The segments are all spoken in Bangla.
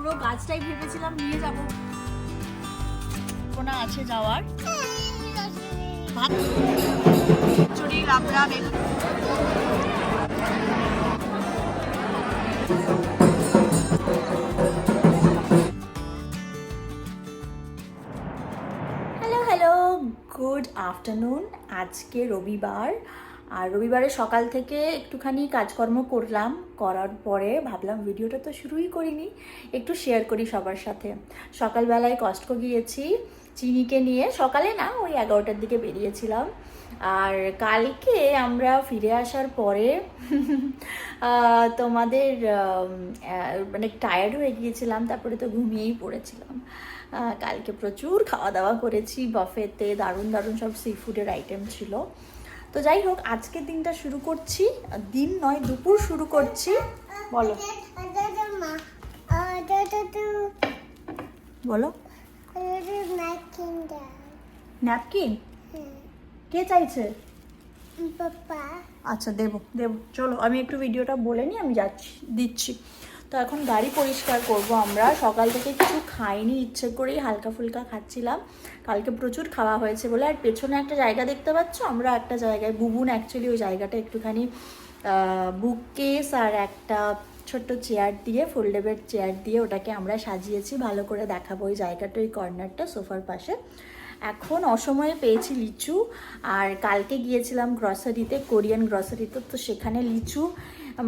পুরো গাছটাই ভেবেছিলাম নিয়ে যাব, কোনা আছে যাওয়ার। চুরি লাবড়া বেগুন। Hello hello, good afternoon. আজকে রবিবার, আর রবিবারে সকাল থেকে একটুখানি কাজকর্ম করলাম, করার পরে ভাবলাম ভিডিওটা তো শুরুই করিনি, একটু শেয়ার করি সবার সাথে। সকালবেলায় কস্টকো গিয়েছি চিনিকে নিয়ে, সকালে না ওই 11টার দিকে বেরিয়েছিলাম। আর কালকে আমরা ফিরে আসার পরে তোমাদের মানে টায়ার্ড হয়ে গিয়েছিলাম, তারপরে তো ঘুমিয়েই পড়েছিলাম। কালকে প্রচুর খাওয়া দাওয়া করেছি বাফেতে, দারুণ দারুণ সব সি ফুডের আইটেম ছিল। তো যাই হোক, আজকের দিনটা শুরু করছি, দিন নয় দুপুর শুরু করছি। বলো বলো। ন্যাপকিন কে চাইছে? আচ্ছা দেবো দেবো, চলো আমি একটু ভিডিওটা বলে নিই, আমি যাচ্ছি দিচ্ছি। তো এখন গাড়ি পরিষ্কার করব। আমরা সকাল থেকে কিছু খাইনি, ইচ্ছে করেই হালকা ফুলকা খাচ্ছিলাম, কালকে প্রচুর খাওয়া হয়েছে বলে। আর পেছনে একটা জায়গা দেখতে পাচ্ছ, আমরা একটা জায়গায়, বুবুন অ্যাকচুয়ালি ওই জায়গাটা একটুখানি বুক কেস আর একটা ছোট্ট চেয়ার দিয়ে, ফোল্ডেবল চেয়ার দিয়ে ওটাকে আমরা সাজিয়েছি, ভালো করে দেখাবো ওই জায়গাটা, ওই কর্নারটা সোফার পাশে। এখন অসময়ে পেয়েছি লিচু, আর কালকে গিয়েছিলাম গ্রসারিতে, কোরিয়ান গ্রসারিতে, তো সেখানে লিচু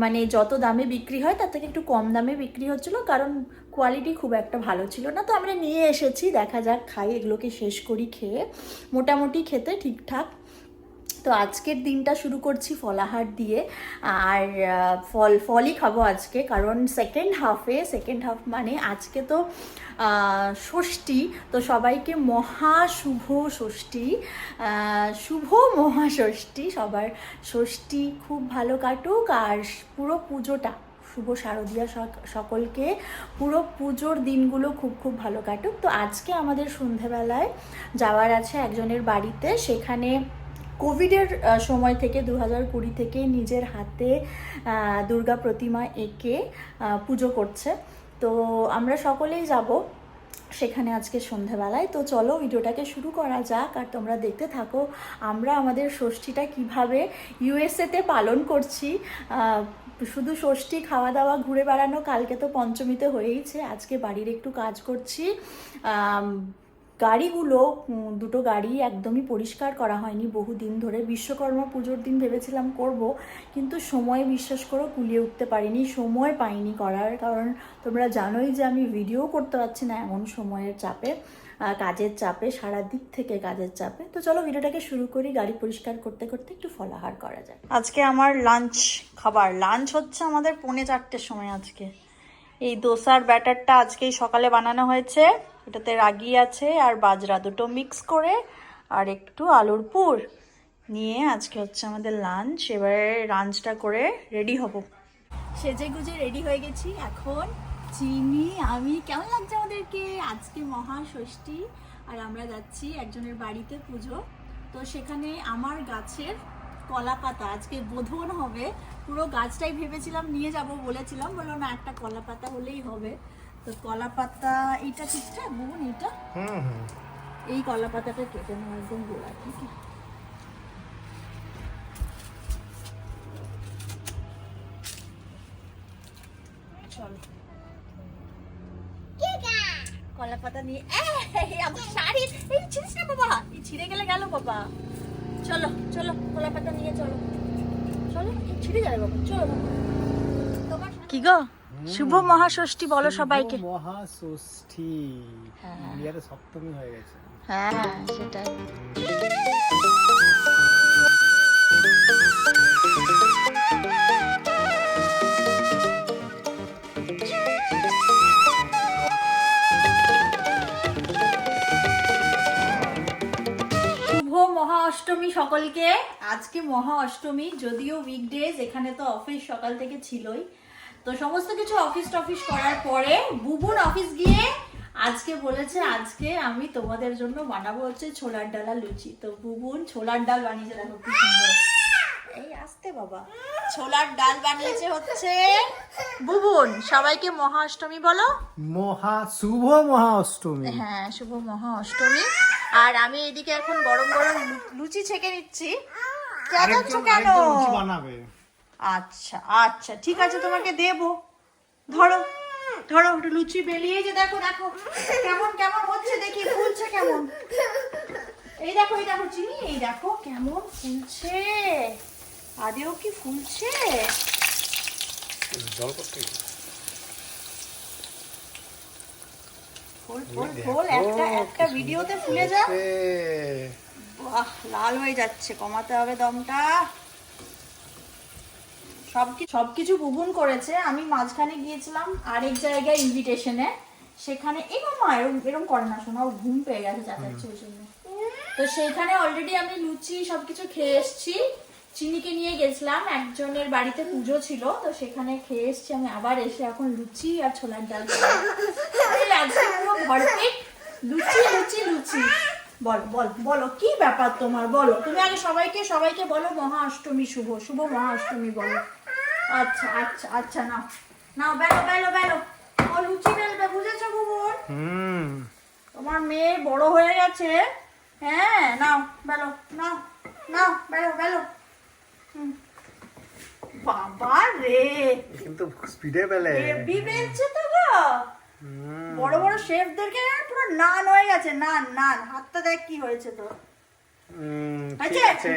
মানে যত দামে বিক্রি হয় তার থেকে একটু কম দামে বিক্রি হচ্ছিলো, কারণ কোয়ালিটি খুব একটা ভালো ছিল না। তো আমরা নিয়ে এসেছি, দেখা যাক খাই, এগুলোকে শেষ করি খেয়ে। মোটামুটি খেতে ঠিকঠাক। তো আজকের দিনটা শুরু করছি ফলাহার দিয়ে, আর ফলই খাবো আজকে, কারণ সেকেন্ড হাফ মানে আজকে তো ষষ্ঠী। তো সবাইকে মহা শুভ ষষ্ঠী, শুভ মহাষষ্ঠী, সবার ষষ্ঠী খুব ভালো কাটুক, আর পুরো পুজোটা, শুভ শারদীয়া সকলকে পুরো পুজোর দিনগুলো খুব খুব ভালো কাটুক। তো আজকে আমাদের সন্ধেবেলায় যাওয়ার আছে একজনের বাড়িতে, সেখানে কোভিডের সময় থেকে 2020 থেকে নিজের হাতে দুর্গা প্রতিমা এঁকে পুজো করছে। তো আমরা সকলেই যাব সেখানে আজকে সন্ধ্যাবেলায়। তো চলো ভিডিওটাকে শুরু করা যাক, আর তোমরা দেখতে থাকো আমরা আমাদের ষষ্ঠীটা কিভাবে ইউএসএতে পালন করছি। শুধু ষষ্ঠী, খাওয়া দাওয়া, ঘুরে বেড়ানো, কালকে তো পঞ্চমীতে হয়েইছে, আজকে বাড়ির একটু কাজ করছি। গাড়িগুলো, দুটো গাড়ি একদমই পরিষ্কার করা হয়নি বহুদিন ধরে। বিশ্বকর্মা পুজোর দিন ভেবেছিলাম করব, কিন্তু সময় বিশ্বাস করো কুলিয়ে উঠতে পারিনি, সময় পাইনি করার, কারণ তোমরা জানোই যে আমি ভিডিও করতে পারছি না এমন সময়ের চাপে, কাজের চাপে, সারা দিক থেকে কাজের চাপে। তো চলো ভিডিওটাকে শুরু করি, গাড়ি পরিষ্কার করতে করতে একটু ফলাহার করা যায়। আজকে আমার লাঞ্চ হচ্ছে আমাদের 3:45-র সময়। আজকে এই দোসার ব্যাটারটা আজকেই সকালে বানানো হয়েছে, এটাতে রাগি আছে আর বাজরা দুটো মিক্স করে, আর একটু আলুর পুর নিয়ে আজকে হচ্ছে আমাদের লাঞ্চ। এবারে লাঞ্চটা করে রেডি হব। সেজে গুজে রেডি হয়ে গেছি এখন। চিনি, আমি, কেমন লাগছে আমাদেরকে? আজকে মহাষষ্ঠী, আর আমরা যাচ্ছি একজনের বাড়িতে পুজো। তো সেখানে আমার গাছের কলা পাতা, আজকে বোধন হবে, পুরো গাছটাই ভেবেছিলাম নিয়ে যাব, বলেছিলাম, বললো না একটা কলা পাতা হলেই হবে। তো কলা পাতা এইটা ঠিকঠাক বোন, এইটা এই কলা পাতাটা কেটে নেওয়া একদম গোড়া থেকে। চলো কলা পাতা নিয়ে, আমার শাড়ি এই ছিঁড়িস না বাবা, এই ছিঁড়ে গেলে গেল বাবা। চলো চলো কলা পাতা নিয়ে চলো, চলো ছিঁড়ে যাবে বাবা, চলো বাবা। কি গো, শুভ মহাষষ্ঠী বলো সবাইকে। মহাষষ্ঠী, ইন্ডিয়াতে সপ্তমী হয়ে গেছে। হ্যাঁ সেটাই। মহা অষ্টমী সকলকে। আজকে মহা অষ্টমী, যদিও উইকডেজ, এখানে তো অফিস সকাল থেকে ছিলই। তো সমস্ত কিছু অফিস করার পরে বুবুন অফিস গিয়ে আজকে বলেছে আজকে আমি তোমাদের জন্য বানাবো হচ্ছে ছোলার ডাল আর লুচি। তো বুবুন ছোলার ডাল বানিয়েছে, দেখো কি সুন্দর। এই আসতে বাবা, ছোলার ডাল বানিয়েছে হচ্ছে বুবুন। সবাইকে মহা অষ্টমী বলো। শুভ মহা অষ্টমী। হ্যাঁ, শুভ মহা অষ্টমী। আর আমি এদিকে এখন গরম গরম লুচি ছেঁকে নিচ্ছি। কেন লুচি বানাবে। আচ্ছা আচ্ছা, ঠিক আছে, তোমাকে দেবো। ধরো ধরো, একটু লুচি বেলিয়ে যে দেখো দেখো কেমন কেমন হচ্ছে, দেখি ফুলছে কেমন। এই দেখো চিনি, এই দেখো কেমন ফুলছে। আদেও কি ফুলছে। জল করতে ফুল ফুল ফুল, একটা একটা ভিডিওতে ফুলে যা। বাহ, লাল হয়ে যাচ্ছে, কমাতে হবে দমটা। সবকিছু বুবুন করেছে। আমি মাঝখানে গিয়েছিলাম আরেক জায়গায় ইনভিটেশনে, সেখানে এই মামা এরকম করে না, শোনা, ও ঘুম পেয়ে গেছে, চাচাচ্ছে ওই জন্য। তো সেইখানে অলরেডি আমি লুচি সবকিছু খেয়ে এসেছি। চিনিকে নিয়ে গেছিলাম, একজনের বাড়িতে পুজো ছিল, তো সেখানে খেয়ে এসেছি আমি। আবার এসে এখন লুচি আর ছোলার ডাল আজকে পুরো ভরপেট লুচি লুচি লুচি। বল বল বলো, কি ব্যাপার তোমার, বলো তুমি আগে। সবাইকে বলো মহা অষ্টমী শুভ শুভ মহা অষ্টমী বলো। আচ্ছা আচ্ছা আচ্ছা, নাও নাও, বেলো বেলো বেলো। ও লুচি বেলবে, বুঝেছো বুবুন? তোমার মেয়ে বড় হয়ে গেছে। হ্যাঁ, নাও বেলো, নাও নাও, বেলো বেলো। বাবা রে, কিন্তু স্পিডে বেলে। হেভি বেলছে তো গো। বড় বড় শেফদেরকে পুরো নান হয়ে গেছে, নান নান। হাতটা দেখ কি হয়েছে তো। ঠিক আছে,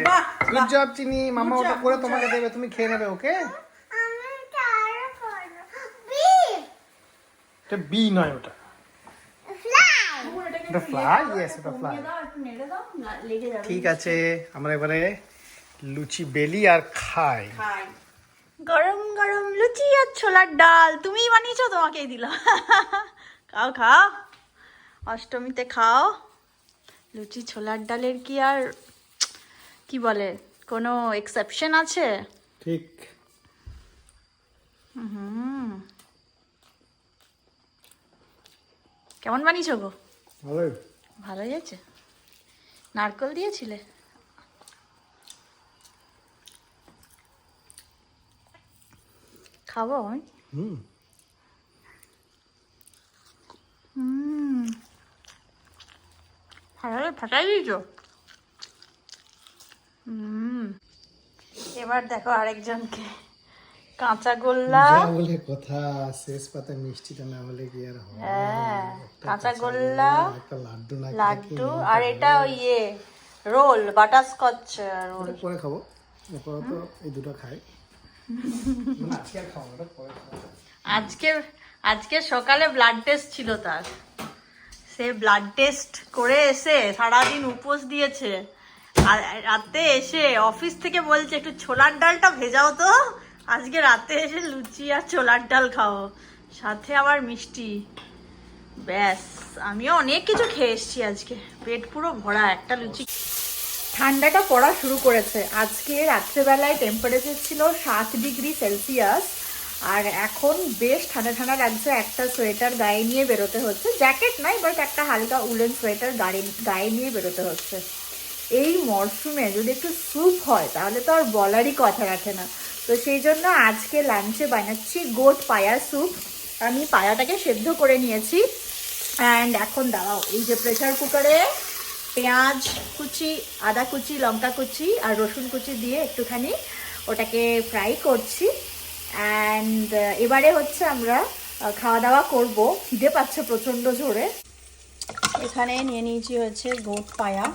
গুড জব চিনি। মামা ওটা করে তোমাকে দেবে, তুমি খেয়ে নেবে। ওকে, এটা বি নয়, ওটা ফ্লাই। ইয়েস, ওটা ফ্লাই। ঠিক আছে, আমরা এবারে লুচি বেলি আর খাই। গরম গরম লুচি আর ছোলার ডাল তুমিই বানিয়েছো, তোমাকেই দিলাম। খাও খাও, অষ্টমীতে খাও। লুচি ছোলার ডালের কি আর কি বলে, কোনো এক্সেপশন আছে? ঠিক। কেমন বানিয়েছো গো? ভালোই। ভালোই আছে। নারকেল দিয়েছিলে? খাবো আমি। ফাটাই দিয়েছো। এবার দেখো আরেকজনকে। কাঁচা গোল্লা বলে কথা, শেষ পাতা মিষ্টিটা না হলে কি আর হয়? হ্যাঁ, কাঁচা গোল্লা, একটা লাড্ডু না লাড্ডু, আর এটা ইয়ে রোল, বাটারস্কচ রোল। পরে খাবো, আপাতত এই দুটো খাই। আজকে আর খাবো না, পরে খাবো। আজকে সকালে ব্লাড টেস্ট ছিল তার। সে ব্লাড টেস্ট করে এসে সারাদিন উপোস দিয়েছে, আর রাতে এসে অফিস থেকে বলছে একটু ছোলার ডালটা ভেজাও তো, আজকে রাতে এসে লুচি আর ছোলার ডাল খাও, সাথে আবার মিষ্টি। ব্যাস, আমিও অনেক কিছু খেয়ে এসেছি আজকে, পেট পুরো ভরা। একটা লুচি। ঠান্ডাটা পড়া শুরু করেছে। আজকে রাত্রেবেলায় টেম্পারেচার ছিল 7 ডিগ্রি সেলসিয়াস, আর এখন বেশ ঠান্ডা ঠান্ডা লাগছে। একটা সোয়েটার গায়ে নিয়ে বেরোতে হচ্ছে, জ্যাকেট নাই, বাট একটা হালকা উলেন সোয়েটার গায়ে নিয়ে বেরোতে হচ্ছে। এই মরশুমে যদি একটু স্যুপ হয় তাহলে তো আর বলারই কথা রাখে না। তো সেই জন্য আজকে লাঞ্চে বানাচ্ছি গোট পায়া স্যুপ। আমি পায়াটাকে সেদ্ধ করে নিয়েছি। অ্যান্ড এখন দাঁড়াও, এই যে প্রেসার কুকারে পেঁয়াজ কুচি, আদা কুচি, লঙ্কা কুচি আর রসুন কুচি দিয়ে একটুখানি ওটাকে ফ্রাই করছি। অ্যান্ড এবারে হচ্ছে আমরা খাওয়া দাওয়া করব। খিদে পাচ্ছে প্রচণ্ড জোরে। এখানে নিয়ে নিয়েছি হচ্ছে গোট পায়া,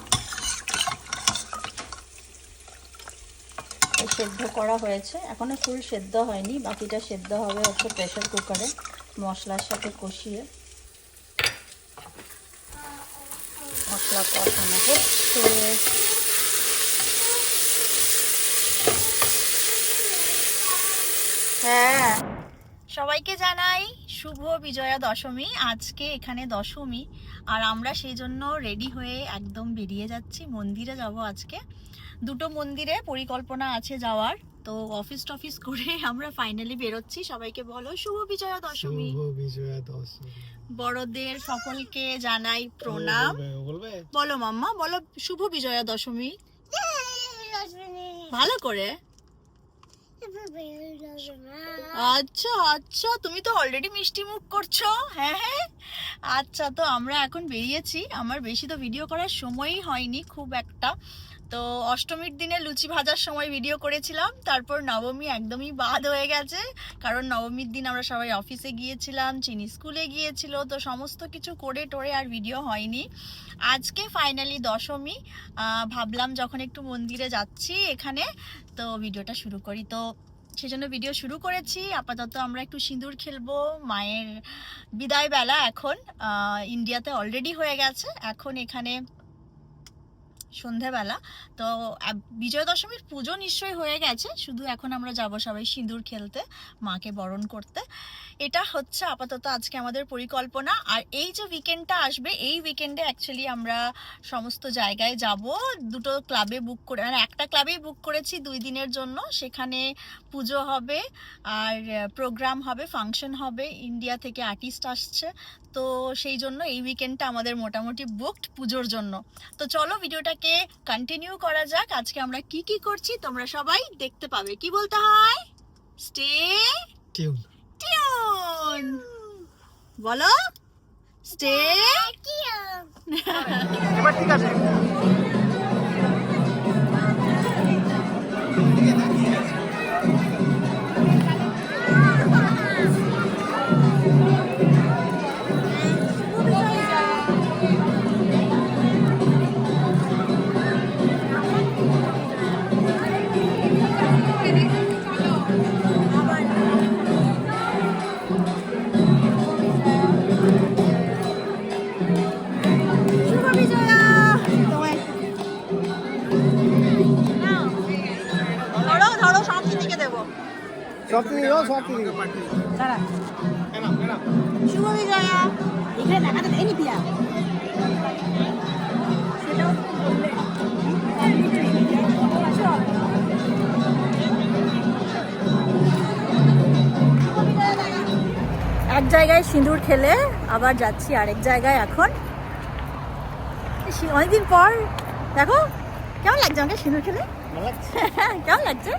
সেদ্ধ করা হয়েছে, এখনো ফুল সেদ্ধ হয়নি, বাকিটা সেদ্ধ হবে হচ্ছে প্রেসার কুকারে মশলার সাথে কষিয়ে। মশলা কষানো হচ্ছে। হ্যাঁ, সবাইকে জানাই শুভ বিজয়া দশমী। আজকে এখানে দশমী, আর আমরা সেই জন্য রেডি হয়ে একদম বেরিয়ে যাচ্ছি। মন্দিরে যাব আজকে, দুটো মন্দিরে পরিকল্পনা আছে যাওয়ার। তো অফিস টফিস করে আমরা ফাইনালি বেরোচ্ছি। সবাইকে বলো শুভ বিজয়া দশমী। শুভ বিজয়া দশমী। বড়দের সকলকে জানাই প্রণাম। বলো মাম্মা, বলো শুভ বিজয়া দশমী ভালো করে। আচ্ছা আচ্ছা, তুমি তো অলরেডি মিষ্টি মুখ করছো। হ্যাঁ হ্যাঁ, আচ্ছা তো আমরা এখন বেরিয়েছি। আমার বেশি তো ভিডিও করার সময়ই হয়নি খুব একটা। তো অষ্টমীর দিনে লুচি ভাজার সময় ভিডিও করেছিলাম, তারপর নবমী একদমই বাদ হয়ে গেছে, কারণ নবমীর দিন আমরা সবাই অফিসে গিয়েছিলাম, চিনি স্কুলে গিয়েছিল, তো সমস্ত কিছু করে টোরে আর ভিডিও হয়নি। আজকে ফাইনালি দশমী, ভাবলাম যখন একটু মন্দিরে যাচ্ছি এখানে, তো ভিডিওটা শুরু করি। তো সেজন্য ভিডিও শুরু করেছি। আপাতত আমরা একটু সিঁদুর খেলবো। মায়ের বিদায় বেলা এখন, ইন্ডিয়াতে অলরেডি হয়ে গেছে, এখন এখানে সন্ধেবেলা। তো বিজয়া দশমীর পুজো নিশ্চয়ই হয়ে গেছে, শুধু এখন আমরা যাব সবাই সিঁদুর খেলতে, মাকে বরণ করতে। এটা হচ্ছে আপাতত আজকে আমাদের পরিকল্পনা। আর এই যে উইকেন্ডটা আসবে, এই উইকেন্ডে অ্যাকচুয়ালি আমরা সমস্ত জায়গায় যাব। দুটো ক্লাবে বুক করে, মানে একটা ক্লাবেই বুক করেছি 2 দিনের জন্য। সেখানে পুজো হবে আর প্রোগ্রাম হবে, ফাংশন হবে, ইন্ডিয়া থেকে আর্টিস্ট আসছে। তো সেই জন্য এই উইকেন্ডটা আমাদের মোটামুটি বুকড পুজোর জন্য। তো চলো ভিডিওটাকে কন্টিনিউ করা যাক। আজকে আমরা কি কি করছি তোমরা সবাই দেখতে পাবে। কি বলতে হয়? Stay tune. বলো স্টে টিউন। এবার ঠিক আছে। ধরো সপ্তমীকে দেবো। শুভ বিজয়া। এখানে দেখাতে দেয়নি পিয়া। সেটাও বললে এক জায়গায় সিঁদুর খেলে আবার যাচ্ছি আরেক জায়গায় এখন। অনেকদিন পর দেখো কেমন লাগছে আমাকে সিঁদুর খেলে। কেমন লাগছে?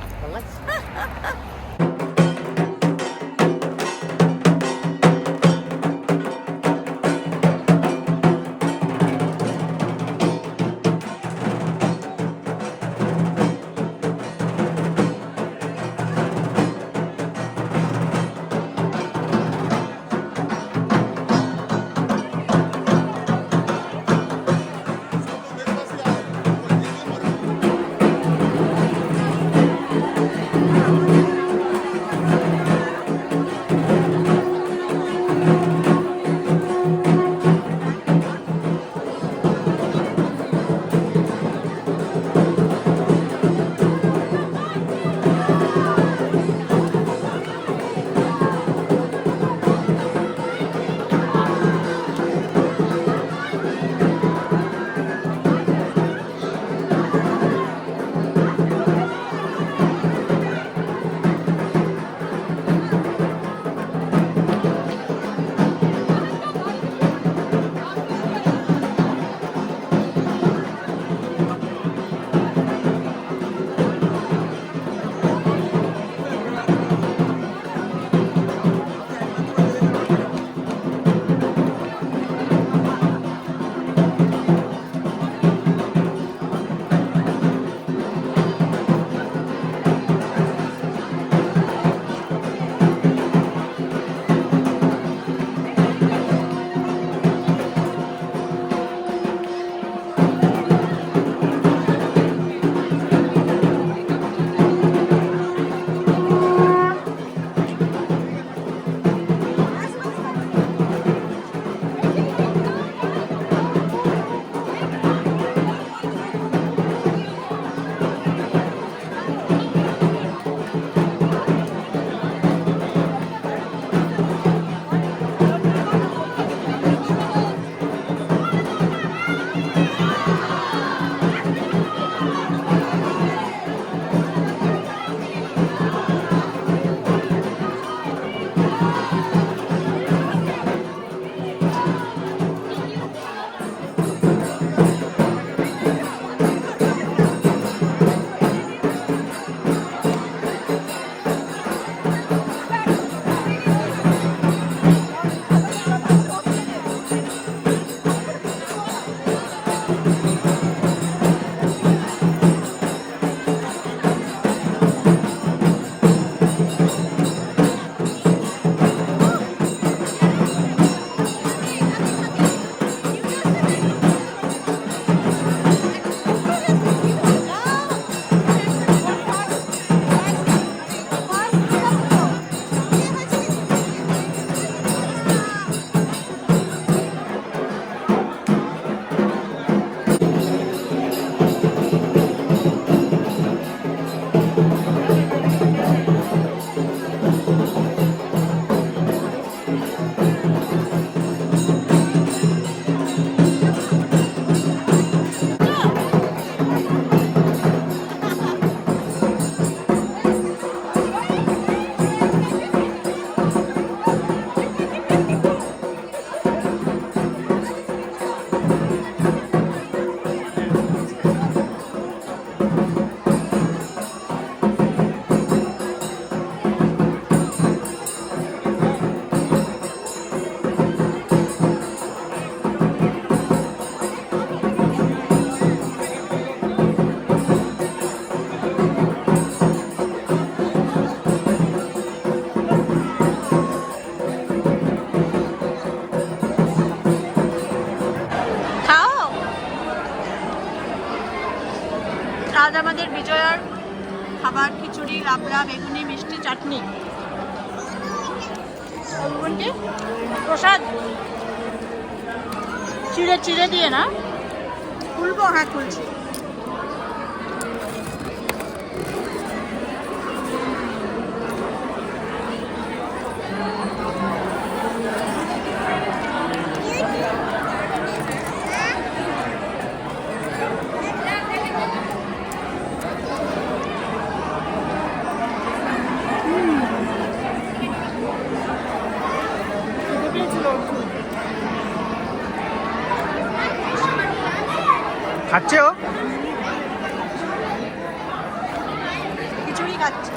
বিজয়ার খাবার খিচুড়ি, লাবড়া, বেগুনি, মিষ্টি, চাটনি। প্রসাদ চিড়ে চিড়ে দিয়ে না, খুলবো? হ্যাঁ খুলছি। খাচ্ছে ও? খিচুড়ি খাচ্ছে।